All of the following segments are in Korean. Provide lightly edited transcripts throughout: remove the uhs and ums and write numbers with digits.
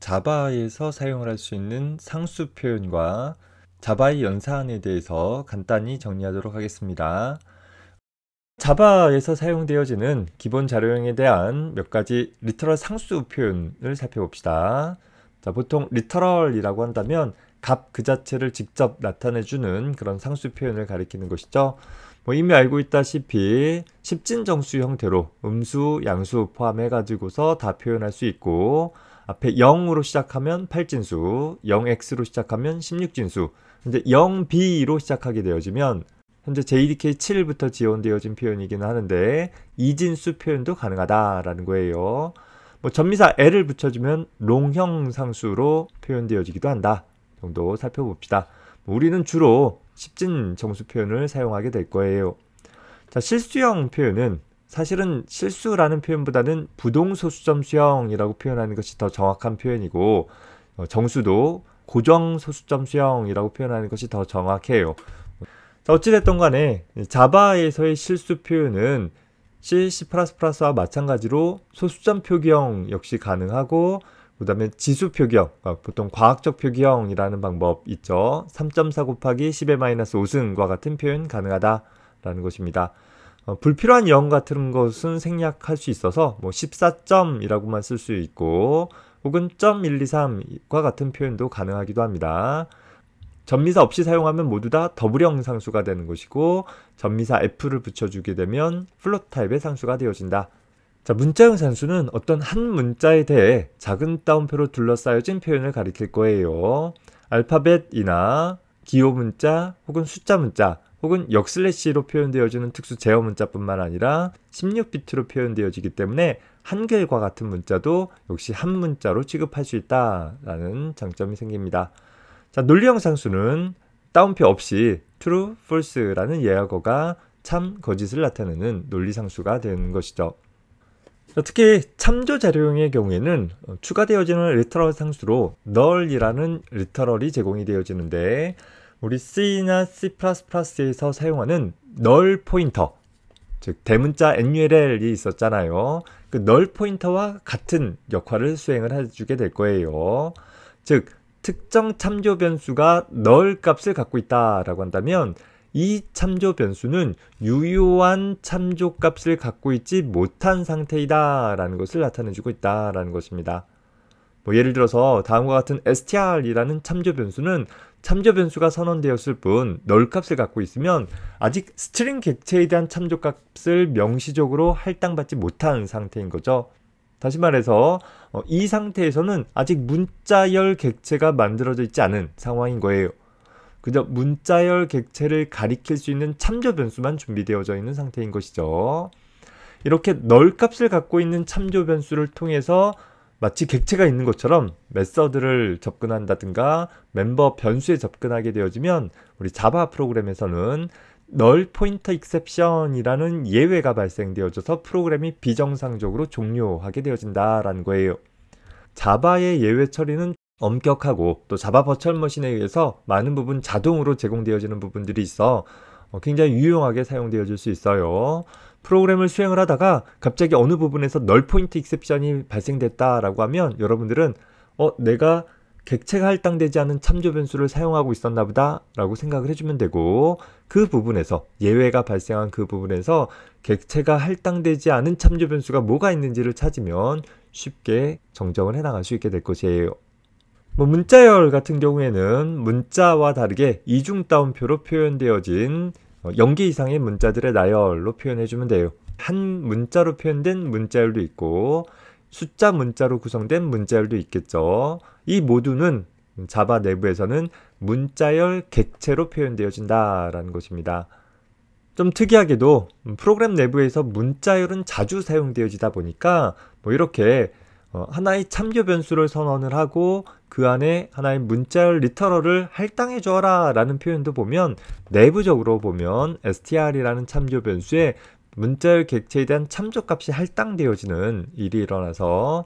자바에서 사용을 할 수 있는 상수 표현과 자바의 연산에 대해서 간단히 정리하도록 하겠습니다. 자바에서 사용되어지는 기본 자료형에 대한 몇 가지 리터럴 상수 표현을 살펴봅시다. 자, 보통 리터럴이라고 한다면 값 그 자체를 직접 나타내주는 그런 상수 표현을 가리키는 것이죠. 이미 알고 있다시피 십진정수 형태로 음수, 양수 포함해가지고서 다 표현할 수 있고, 앞에 0으로 시작하면 8진수, 0x로 시작하면 16진수, 이제 0b로 시작하게 되어지면 현재 JDK 7부터 지원되어진 표현이기는 하는데 2진수 표현도 가능하다라는 거예요. 전미사 L을 붙여주면 롱형 상수로 표현되어지기도 한다 정도 살펴봅시다. 우리는 주로 십진 정수 표현을 사용하게 될 거예요. 자, 실수형 표현은 사실은 실수라는 표현보다는 부동소수점수형이라고 표현하는 것이 더 정확한 표현이고, 정수도 고정소수점수형이라고 표현하는 것이 더 정확해요. 자, 어찌됐든 간에 자바에서의 실수 표현은 C, C++와 마찬가지로 소수점 표기형 역시 가능하고, 그 다음에 지수 표기형, 보통 과학적 표기형이라는 방법 있죠. 3.4 곱하기 10의 마이너스 5승과 같은 표현 가능하다라는 것입니다. 불필요한 0 같은 것은 생략할 수 있어서 14점이라고만 쓸 수 있고, 혹은 .123과 같은 표현도 가능하기도 합니다. 전미사 없이 사용하면 모두 다 더블형 상수가 되는 것이고, 전미사 F를 붙여주게 되면 플롯 타입의 상수가 되어진다. 자, 문자형 상수는 어떤 한 문자에 대해 작은 따옴표로 둘러싸여진 표현을 가리킬 거예요. 알파벳이나 기호 문자, 혹은 숫자 문자, 혹은 역슬래시로 표현되어지는 특수 제어 문자뿐만 아니라 16비트로 표현되어지기 때문에 한글과 같은 문자도 역시 한 문자로 취급할 수 있다라는 장점이 생깁니다. 자, 논리형 상수는 따옴표 없이 true, false라는 예약어가 참, 거짓을 나타내는 논리 상수가 되는 것이죠. 특히 참조 자료형의 경우에는 추가되어지는 리터럴 상수로 null이라는 리터럴이 제공이 되어지는데, 우리 C나 C++에서 사용하는 null 포인터, 즉 대문자 NULL이 있었잖아요. 그 null 포인터와 같은 역할을 수행을 해주게 될 거예요. 즉 특정 참조 변수가 null 값을 갖고 있다라고 한다면 이 참조 변수는 유효한 참조 값을 갖고 있지 못한 상태이다 라는 것을 나타내주고 있다 라는 것입니다. 예를 들어서 다음과 같은 str이라는 참조 변수는 참조 변수가 선언되었을 뿐 null 값을 갖고 있으면 아직 스트링 객체에 대한 참조 값을 명시적으로 할당받지 못한 상태인 거죠. 다시 말해서 이 상태에서는 아직 문자열 객체가 만들어져 있지 않은 상황인 거예요. 그저 문자열 객체를 가리킬 수 있는 참조 변수만 준비되어져 있는 상태인 것이죠. 이렇게 null 값을 갖고 있는 참조 변수를 통해서 마치 객체가 있는 것처럼 메서드를 접근한다든가 멤버 변수에 접근하게 되어지면 우리 자바 프로그램에서는 null pointer exception이라는 예외가 발생되어져서 프로그램이 비정상적으로 종료하게 되어진다라는 거예요. 자바의 예외 처리는 엄격하고 또 자바 버추얼 머신에 의해서 많은 부분 자동으로 제공되어지는 부분들이 있어 굉장히 유용하게 사용되어질 수 있어요. 프로그램을 수행을 하다가 갑자기 어느 부분에서 null pointer exception이 발생됐다라고 하면 여러분들은 내가 객체가 할당되지 않은 참조 변수를 사용하고 있었나 보다 라고 생각을 해주면 되고, 그 부분에서 예외가 발생한 그 부분에서 객체가 할당되지 않은 참조 변수가 뭐가 있는지를 찾으면 쉽게 정정을 해나갈 수 있게 될 것이에요. 문자열 같은 경우에는 문자와 다르게 이중 따옴표로 표현되어진 0개 이상의 문자들의 나열로 표현해주면 돼요. 한 문자로 표현된 문자열도 있고 숫자 문자로 구성된 문자열도 있겠죠. 이 모두는 자바 내부에서는 문자열 객체로 표현되어진다라는 것입니다. 좀 특이하게도 프로그램 내부에서 문자열은 자주 사용되어지다 보니까 이렇게 하나의 참조 변수를 선언을 하고 그 안에 하나의 문자열 리터럴을 할당해 줘라 라는 표현도 보면 내부적으로 보면 str이라는 참조 변수에 문자열 객체에 대한 참조값이 할당되어지는 일이 일어나서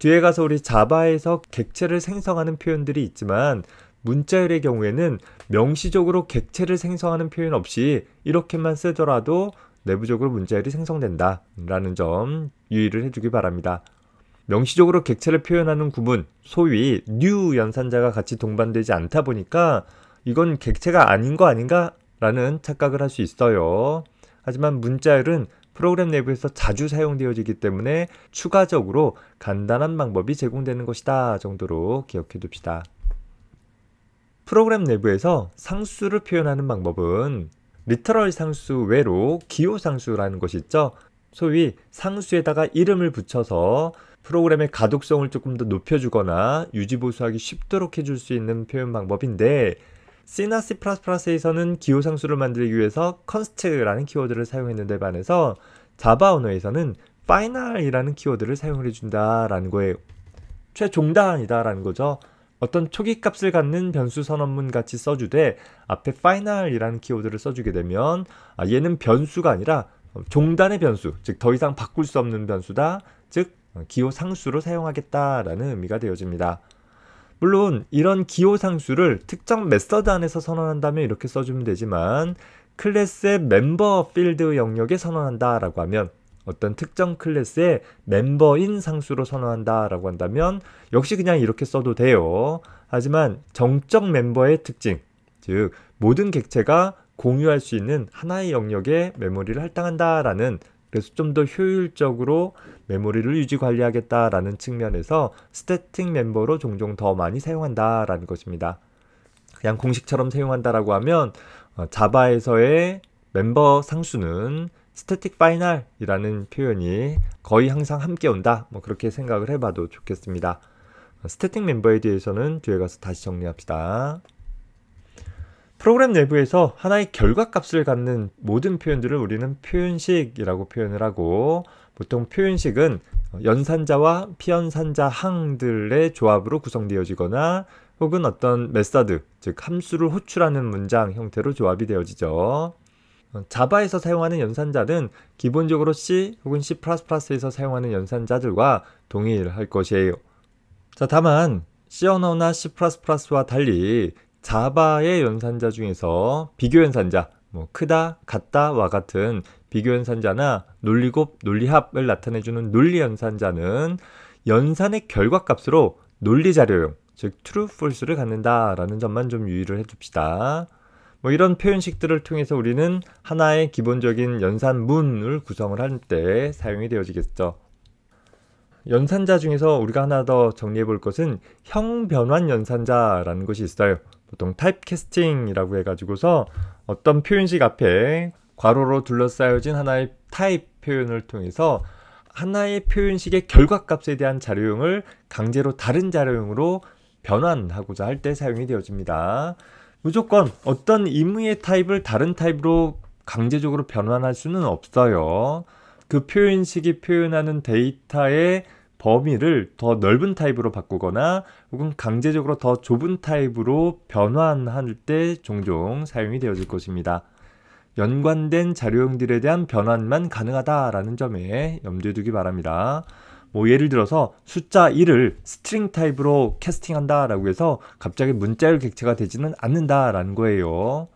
뒤에 가서 우리 자바에서 객체를 생성하는 표현들이 있지만 문자열의 경우에는 명시적으로 객체를 생성하는 표현 없이 이렇게만 쓰더라도 내부적으로 문자열이 생성된다 라는 점 유의를 해주기 바랍니다. 명시적으로 객체를 표현하는 구문, 소위 new 연산자가 같이 동반되지 않다 보니까 이건 객체가 아닌 거 아닌가? 라는 착각을 할 수 있어요. 하지만 문자열은 프로그램 내부에서 자주 사용되어지기 때문에 추가적으로 간단한 방법이 제공되는 것이다 정도로 기억해 둡시다. 프로그램 내부에서 상수를 표현하는 방법은 리터럴 상수 외로 기호 상수라는 것이 있죠. 소위 상수에다가 이름을 붙여서 프로그램의 가독성을 조금 더 높여주거나 유지보수하기 쉽도록 해줄 수 있는 표현 방법인데, C나 C++에서는 기호 상수를 만들기 위해서 const라는 키워드를 사용했는데 반해서 자바 언어에서는 final이라는 키워드를 사용을 해준다라는 거예요. 최종단이다라는 거죠. 어떤 초기 값을 갖는 변수 선언문 같이 써주되 앞에 final이라는 키워드를 써주게 되면 얘는 변수가 아니라 종단의 변수, 즉 더 이상 바꿀 수 없는 변수다, 즉 기호 상수로 사용하겠다라는 의미가 되어집니다. 물론 이런 기호 상수를 특정 메서드 안에서 선언한다면 이렇게 써주면 되지만, 클래스의 멤버 필드 영역에 선언한다 라고 하면, 어떤 특정 클래스의 멤버인 상수로 선언한다 라고 한다면 역시 그냥 이렇게 써도 돼요. 하지만 정적 멤버의 특징, 즉 모든 객체가 공유할 수 있는 하나의 영역에 메모리를 할당한다 라는, 그래서 좀 더 효율적으로 메모리를 유지 관리하겠다라는 측면에서 스태틱 멤버로 종종 더 많이 사용한다라는 것입니다. 그냥 공식처럼 사용한다라고 하면 자바에서의 멤버 상수는 스태틱 파이널이라는 표현이 거의 항상 함께 온다, 그렇게 생각을 해봐도 좋겠습니다. 스태틱 멤버에 대해서는 뒤에 가서 다시 정리합시다. 프로그램 내부에서 하나의 결과값을 갖는 모든 표현들을 우리는 표현식이라고 표현을 하고, 보통 표현식은 연산자와 피연산자 항들의 조합으로 구성되어지거나 혹은 어떤 메서드, 즉 함수를 호출하는 문장 형태로 조합이 되어지죠. 자바에서 사용하는 연산자는 기본적으로 C 혹은 C++에서 사용하는 연산자들과 동일할 것이에요. 자, 다만 C 언어나 C++와 달리 자바의 연산자 중에서 비교 연산자, 크다, 같다와 같은 비교 연산자나 논리곱, 논리합을 나타내주는 논리 연산자는 연산의 결과값으로 논리 자료용, 즉 true, false를 갖는다라는 점만 좀 유의를 해줍시다. 이런 표현식들을 통해서 우리는 하나의 기본적인 연산문을 구성을 할 때 사용이 되어지겠죠. 연산자 중에서 우리가 하나 더 정리해 볼 것은 형변환 연산자라는 것이 있어요. 보통 타입캐스팅이라고 해가지고서 어떤 표현식 앞에 괄호로 둘러싸여진 하나의 타입 표현을 통해서 하나의 표현식의 결과값에 대한 자료형을 강제로 다른 자료형으로 변환하고자 할 때 사용이 되어집니다. 무조건 어떤 임의의 타입을 다른 타입으로 강제적으로 변환할 수는 없어요. 그 표현식이 표현하는 데이터의 범위를 더 넓은 타입으로 바꾸거나 혹은 강제적으로 더 좁은 타입으로 변환할 때 종종 사용이 되어질 것입니다. 연관된 자료형들에 대한 변환만 가능하다라는 점에 염두에 두기 바랍니다. 예를 들어서 숫자 1을 스트링 타입으로 캐스팅한다라고 해서 갑자기 문자열 객체가 되지는 않는다라는 거예요.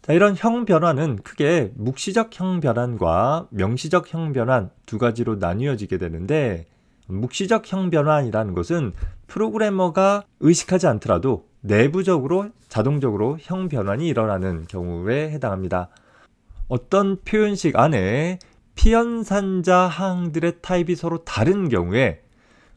자, 이런 형 변환은 크게 묵시적 형 변환과 명시적 형 변환 두 가지로 나뉘어지게 되는데, 묵시적 형 변환이라는 것은 프로그래머가 의식하지 않더라도 내부적으로 자동적으로 형 변환이 일어나는 경우에 해당합니다. 어떤 표현식 안에 피연산자 항들의 타입이 서로 다른 경우에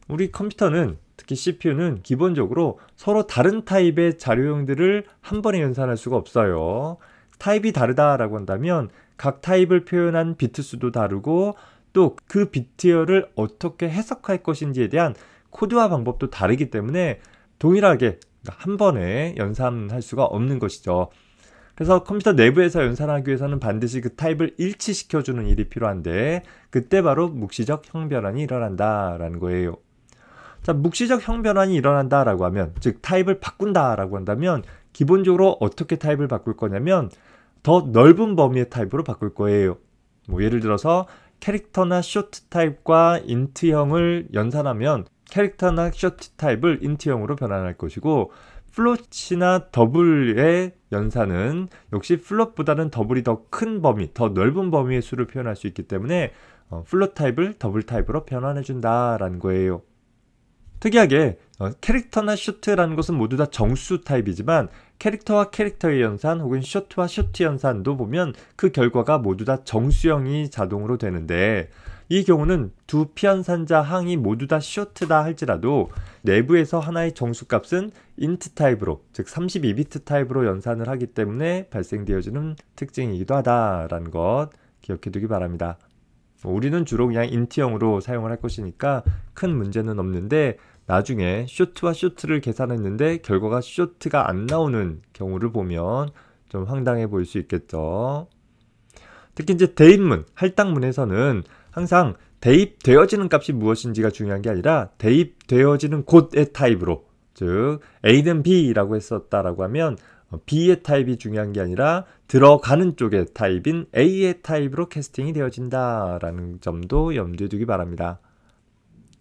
우리 컴퓨터는, 특히 CPU는 기본적으로 서로 다른 타입의 자료형들을 한 번에 연산할 수가 없어요. 타입이 다르다라고 한다면 각 타입을 표현한 비트 수도 다르고 또 그 비트열을 어떻게 해석할 것인지에 대한 코드화 방법도 다르기 때문에 동일하게 한 번에 연산할 수가 없는 것이죠. 그래서 컴퓨터 내부에서 연산하기 위해서는 반드시 그 타입을 일치시켜주는 일이 필요한데, 그때 바로 묵시적 형 변환이 일어난다라는 거예요. 자, 묵시적 형 변환이 일어난다라고 하면, 즉 타입을 바꾼다라고 한다면 기본적으로 어떻게 타입을 바꿀 거냐면 더 넓은 범위의 타입으로 바꿀 거예요. 예를 들어서 캐릭터나 쇼트 타입과 인트형을 연산하면 캐릭터나 쇼트 타입을 인트형으로 변환할 것이고, 플롯이나 더블의 연산은 역시 플롯보다는 더블이 더 큰 범위, 더 넓은 범위의 수를 표현할 수 있기 때문에 플롯 타입을 더블 타입으로 변환해 준다라는 거예요. 특이하게 캐릭터나 쇼트라는 것은 모두 다 정수 타입이지만 캐릭터와 캐릭터의 연산 혹은 쇼트와 쇼트 연산도 보면 그 결과가 모두 다 정수형이 자동으로 되는데, 이 경우는 두 피연산자 항이 모두 다 쇼트다 할지라도 내부에서 하나의 정수값은 인트 타입으로, 즉 32비트 타입으로 연산을 하기 때문에 발생되어지는 특징이기도 하다라는 것 기억해 두기 바랍니다. 우리는 주로 그냥 인트형으로 사용을 할 것이니까 큰 문제는 없는데, 나중에 쇼트와 쇼트를 계산했는데 결과가 쇼트가 안 나오는 경우를 보면 좀 황당해 보일 수 있겠죠. 특히 이제 대입문, 할당문에서는 항상 대입되어지는 값이 무엇인지가 중요한 게 아니라 대입되어지는 곳의 타입으로, 즉 A는 B라고 했었다라고 하면 B의 타입이 중요한 게 아니라 들어가는 쪽의 타입인 A의 타입으로 캐스팅이 되어진다라는 점도 염두에 두기 바랍니다.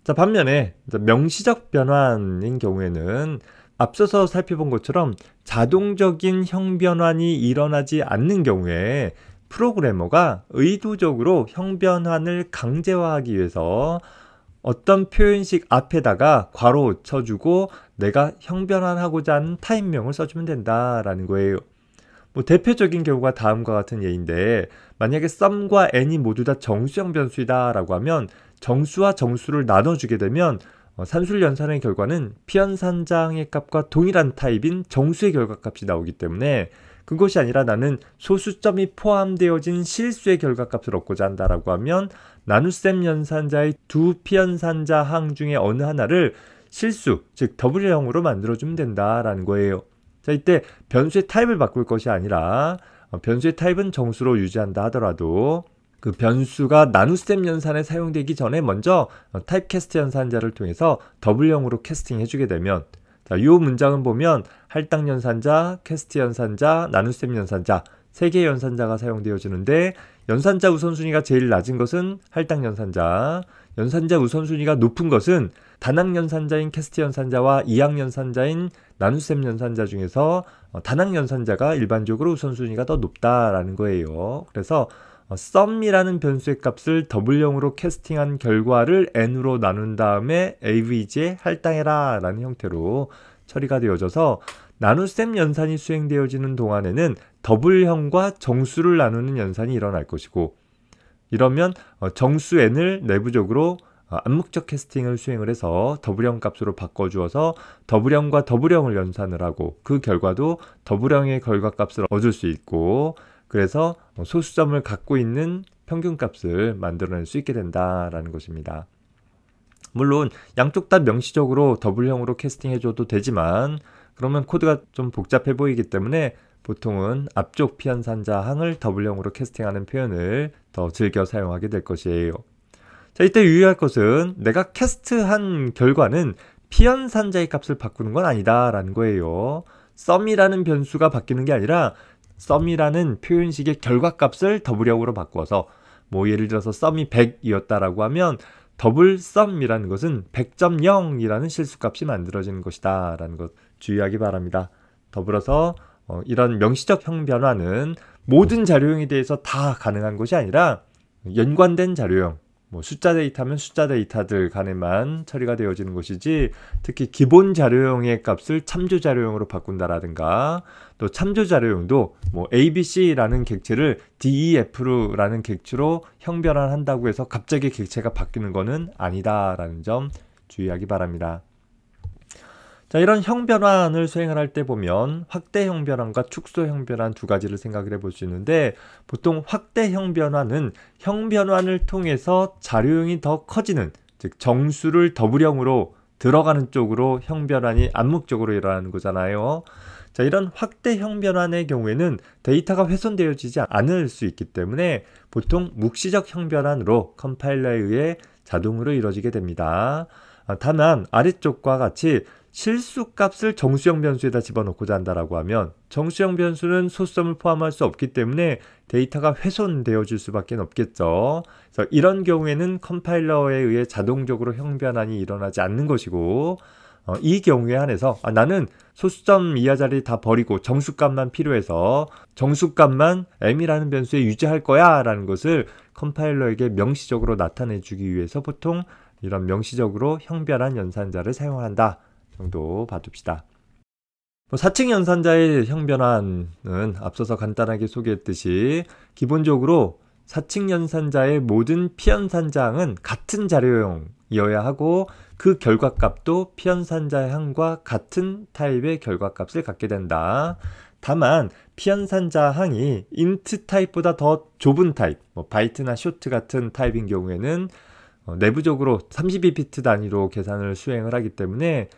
자, 반면에 명시적 변환인 경우에는 앞서서 살펴본 것처럼 자동적인 형 변환이 일어나지 않는 경우에 프로그래머가 의도적으로 형 변환을 강제화하기 위해서 어떤 표현식 앞에다가 괄호 쳐주고 내가 형 변환하고자 하는 타입명을 써주면 된다라는 거예요. 대표적인 경우가 다음과 같은 예인데, 만약에 썸과 n이 모두 다 정수형 변수이다 라고 하면 정수와 정수를 나눠주게 되면 산술 연산의 결과는 피연산자항의 값과 동일한 타입인 정수의 결과값이 나오기 때문에 그것이 아니라 나는 소수점이 포함되어진 실수의 결과값을 얻고자 한다라고 하면 나눗셈 연산자의 두 피연산자 항 중에 어느 하나를 실수, 즉 더블형으로 만들어주면 된다라는 거예요. 자, 이때 변수의 타입을 바꿀 것이 아니라 변수의 타입은 정수로 유지한다 하더라도 그 변수가 나눗셈 연산에 사용되기 전에 먼저 타입캐스트 연산자를 통해서 더블형으로 캐스팅 해주게 되면, 자, 이 문장은 보면 할당 연산자, 캐스트 연산자, 나눗셈 연산자 3개의 연산자가 사용되어지는데, 연산자 우선순위가 제일 낮은 것은 할당 연산자, 연산자 우선순위가 높은 것은 단항 연산자인 캐스트 연산자와 이항 연산자인 나눗셈 연산자 중에서 단항 연산자가 일반적으로 우선순위가 더 높다라는 거예요. 그래서 썸이라는 변수의 값을 더블형으로 캐스팅한 결과를 n으로 나눈 다음에 avg에 할당해라 라는 형태로 처리가 되어져서 나눗셈 연산이 수행되어지는 동안에는 더블형과 정수를 나누는 연산이 일어날 것이고, 이러면 정수 n을 내부적으로 암묵적 캐스팅을 수행을 해서 더블형 값으로 바꿔주어서 더블형과 더블형을 연산을 하고 그 결과도 더블형의 결과값을 얻을 수 있고, 그래서 소수점을 갖고 있는 평균값을 만들어낼 수 있게 된다라는 것입니다. 물론 양쪽 다 명시적으로 더블형으로 캐스팅해줘도 되지만 그러면 코드가 좀 복잡해 보이기 때문에 보통은 앞쪽 피연산자 항을 더블형으로 캐스팅하는 표현을 더 즐겨 사용하게 될 것이에요. 자, 이때 유의할 것은 내가 캐스트한 결과는 피연산자의 값을 바꾸는 건 아니다 라는 거예요. 썸이라는 변수가 바뀌는 게 아니라 썸이라는 표현식의 결과값을 더블형으로 바꾸어서, 예를 들어서 썸이 100이었다라고 하면 더블 썸이라는 것은 100.0이라는 실수값이 만들어지는 것이다 라는 것 주의하기 바랍니다. 더불어서 이런 명시적 형 변화는 모든 자료형에 대해서 다 가능한 것이 아니라 연관된 자료형, 숫자 데이터면 숫자 데이터들 간에만 처리가 되어지는 것이지, 특히 기본 자료형의 값을 참조 자료형으로 바꾼다라든가, 또 참조 자료형도 ABC라는 객체를 DEF라는 객체로 형 변환한다고 해서 갑자기 객체가 바뀌는 것은 아니다라는 점 주의하기 바랍니다. 자, 이런 형 변환을 수행을 할 때 보면 확대 형 변환과 축소 형 변환 두 가지를 생각을 해볼 수 있는데, 보통 확대 형 변환은 형 변환을 통해서 자료형이 더 커지는, 즉 정수를 더블형으로 들어가는 쪽으로 형 변환이 암묵적으로 일어나는 거잖아요. 자, 이런 확대 형 변환의 경우에는 데이터가 훼손되어지지 않을 수 있기 때문에 보통 묵시적 형 변환으로 컴파일러에 의해 자동으로 이루어지게 됩니다. 다만 아래쪽과 같이 실수값을 정수형 변수에다 집어넣고자 한다라고 하면 정수형 변수는 소수점을 포함할 수 없기 때문에 데이터가 훼손되어질 수밖에 없겠죠. 그래서 이런 경우에는 컴파일러에 의해 자동적으로 형 변환이 일어나지 않는 것이고, 이 경우에 한해서 나는 소수점 이하 자리 다 버리고 정수값만 필요해서 정수값만 m이라는 변수에 유지할 거야 라는 것을 컴파일러에게 명시적으로 나타내 주기 위해서 보통 이런 명시적으로 형별한 연산자를 사용한다 정도 봐둡시다. 4층 연산자의 형변환은 앞서서 간단하게 소개했듯이 기본적으로 4층 연산자의 모든 피연산자항은 같은 자료형이어야 하고 그 결과값도 피연산자항과 같은 타입의 결과값을 갖게 된다. 다만 피연산자항이 int 타입보다 더 좁은 타입, 바이트나 쇼트 같은 타입인 경우에는 내부적으로 32비트 단위로 계산을 수행을 하기 때문에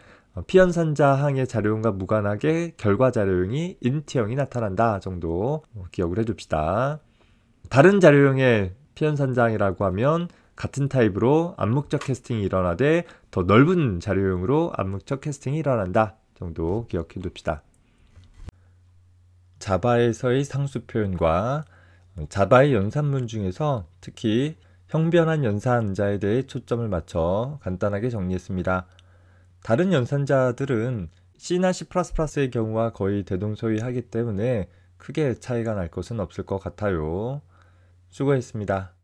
피연산자항의 자료형과 무관하게 결과 자료형이 int형이 나타난다 정도 기억을 해줍시다. 다른 자료형의 피연산자항이라고 하면 같은 타입으로 암묵적 캐스팅이 일어나되 더 넓은 자료형으로 암묵적 캐스팅이 일어난다 정도 기억해 둡시다. 자바에서의 상수 표현과 자바의 연산문 중에서 특히 형변환 연산자에 대해 초점을 맞춰 간단하게 정리했습니다. 다른 연산자들은 C나 C++의 경우와 거의 대동소이하기 때문에 크게 차이가 날 것은 없을 것 같아요. 수고했습니다.